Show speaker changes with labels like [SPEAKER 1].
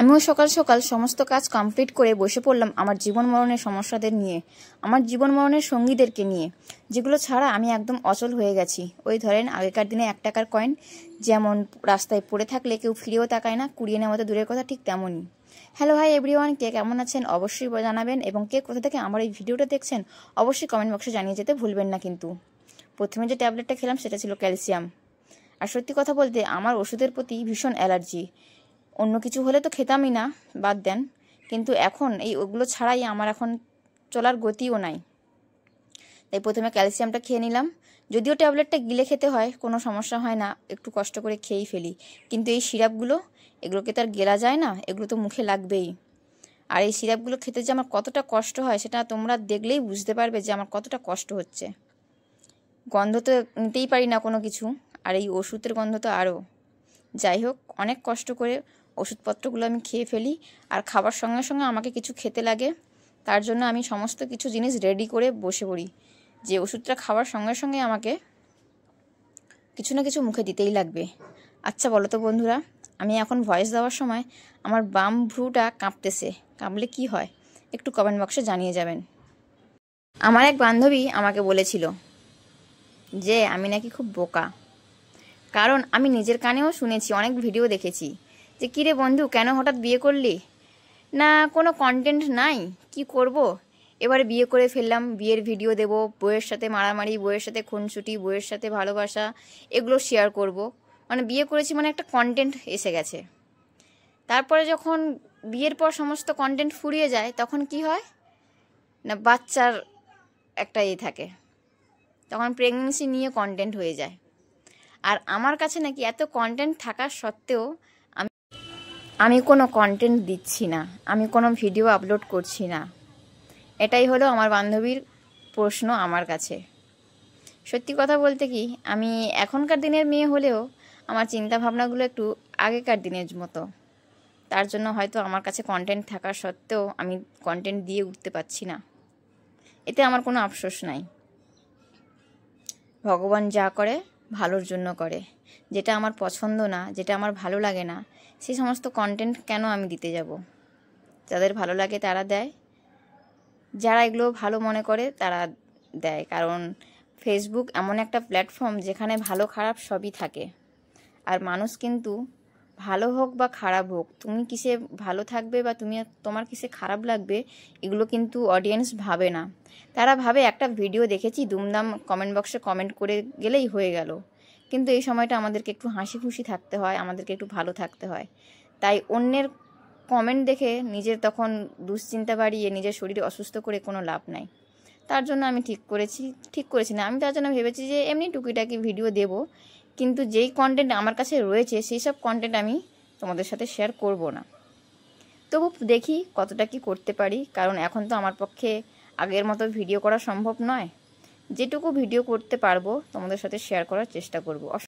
[SPEAKER 1] আমিও সকাল সকাল সমস্ত কাজ কমপ্লিট করে বসে পড়লাম আমার জীবন মরণের সমস্যাদের নিয়ে, আমার জীবন মরণের সঙ্গীদেরকে নিয়ে, যেগুলো ছাড়া আমি একদম অচল হয়ে গেছি। ওই ধরেন আগেকার দিনে 1 টাকার কয়েন যেমন রাস্তায় পড়ে থাকলে কেউ ফিরেও তাকায় না, কুড়িয়ে নেওয়া তো দূরের কথা, ঠিক তেমনই। হ্যালো হাই এভরিওয়ান, কে কেমন আছেন অবশ্যই জানাবেন, এবং কে কোথা থেকে আমার এই ভিডিওটা দেখছেন অবশ্যই কমেন্ট বক্সে জানিয়ে যেতে ভুলবেন না। কিন্তু প্রথমে যে ট্যাবলেটটা খেলাম সেটা ছিল ক্যালসিয়াম। আর সত্যি কথা বলতে আমার ওষুধের প্রতি ভীষণ অ্যালার্জি। অন্য কিছু হলে তো খেতামই না, বাদ দেন, কিন্তু এখন এই ওগুলো ছাড়াই আমার এখন চলার গতিও নাই। তাই প্রথমে ক্যালসিয়ামটা খেয়ে নিলাম। যদিও ট্যাবলেটটা গিলে খেতে হয়, কোনো সমস্যা হয় না, একটু কষ্ট করে খেয়েই ফেলি, কিন্তু এই সিরাপগুলো এগুলোকে তো আর গেলা যায় না, এগুলো তো মুখে লাগবেই। আর এই সিরাপগুলো খেতে যে আমার কতটা কষ্ট হয় সেটা তোমরা দেখলেই বুঝতে পারবে যে আমার কতটা কষ্ট হচ্ছে। গন্ধ তো নিতেই পারি না কোনো কিছু, আর এই ওষুধের গন্ধ তো আরও। যাই হোক, অনেক কষ্ট করে ওষুধপত্রগুলো আমি খেয়ে ফেলি, আর খাবার সঙ্গে সঙ্গে আমাকে কিছু খেতে লাগে। তার জন্য আমি সমস্ত কিছু জিনিস রেডি করে বসে পড়ি যে ওষুধটা খাওয়ার সঙ্গে সঙ্গে আমাকে কিছু না কিছু মুখে দিতেই লাগবে। আচ্ছা বলো তো বন্ধুরা, আমি এখন ভয়েস দেওয়ার সময় আমার বাম ভ্রুটা কাঁপতেছে, কাঁপলে কি হয় একটু কমেন্ট বক্সে জানিয়ে যাবেন। আমার এক বান্ধবী আমাকে বলেছিল যে আমি নাকি খুব বোকা, কারণ আমি নিজের কানেও শুনেছি, অনেক ভিডিও দেখেছি যে কিরে বন্ধু কেন হঠাৎ বিয়ে করলি, না কোনো কন্টেন্ট নাই, কি করব, এবারে বিয়ে করে ফেললাম, বিয়ের ভিডিও দেব, বউয়ের সাথে মারামারি, বউয়ের সাথে খুনসুটি, বউয়ের সাথে ভালোবাসা, এগুলো শেয়ার করব, মানে বিয়ে করেছি মানে একটা কন্টেন্ট এসে গেছে। তারপরে যখন বিয়ের পর সমস্ত কন্টেন্ট ফুরিয়ে যায় তখন কি হয় না, বাচ্চার একটা থাকে, তখন প্রেগনেন্সি নিয়ে কন্টেন্ট হয়ে যায়। আর আমার কাছে নাকি এত কন্টেন্ট থাকা সত্ত্বেও আমি কোনো কন্টেন্ট দিচ্ছি না, আমি কোনো ভিডিও আপলোড করছি না। এটাই হলো আমার বান্ধবীর প্রশ্ন আমার কাছে। সত্যি কথা বলতে কি, আমি এখনকার দিনের মেয়ে হলেও আমার চিন্তা ভাবনাগুলো একটু আগেকার দিনের মতো। তার জন্য হয়তো আমার কাছে কন্টেন্ট থাকা সত্ত্বেও আমি কন্টেন্ট দিয়ে উঠতে পারছি না। এতে আমার কোনো আফসোস নাই। ভগবান যা করে ভালোর জন্য করে। যেটা আমার পছন্দ না, যেটা আমার ভালো লাগে না, সেই সমস্ত কন্টেন্ট কেন আমি দিতে যাব? যাদের ভালো লাগে তারা দেয়, যারা এগুলো ভালো মনে করে তারা দেয়। কারণ ফেসবুক এমন একটা প্ল্যাটফর্ম যেখানে ভালো খারাপ সবই থাকে। আর মানুষ কিন্তু ভালো হোক বা খারাপ হোক, তুমি কিসে ভালো থাকবে বা তোমার কিসে খারাপ লাগবে, এগুলো কিন্তু অডিয়েন্স ভাবে না। তারা ভাবে একটা ভিডিও দেখেছি, দুমদাম কমেন্ট বক্সে কমেন্ট করে গেলেই হয়ে গেল। কিন্তু এই সময়টা আমাদেরকে একটু হাসি খুশি থাকতে হয়, আমাদেরকে একটু ভালো থাকতে হয়। তাই অন্যের কমেন্ট দেখে নিজের তখন দুশ্চিন্তা বাড়িয়ে নিজের শরীরে অসুস্থ করে কোনো লাভ নাই। তার জন্য আমি ঠিক করেছি না, আমি তার জন্য ভেবেছি যে এমনি টুকিটাকি ভিডিও দেব, কিন্তু যেই কন্টেন্ট আমার কাছে রয়েছে সেই সব কন্টেন্ট আমি তোমাদের সাথে শেয়ার করব না। তবু দেখি কতটা কি করতে পারি, কারণ এখন তো আমার পক্ষে আগের মতো ভিডিও করা সম্ভব নয়। যেটুকু ভিডিও করতে পারবো তোমাদের সাথে শেয়ার করার চেষ্টা করব।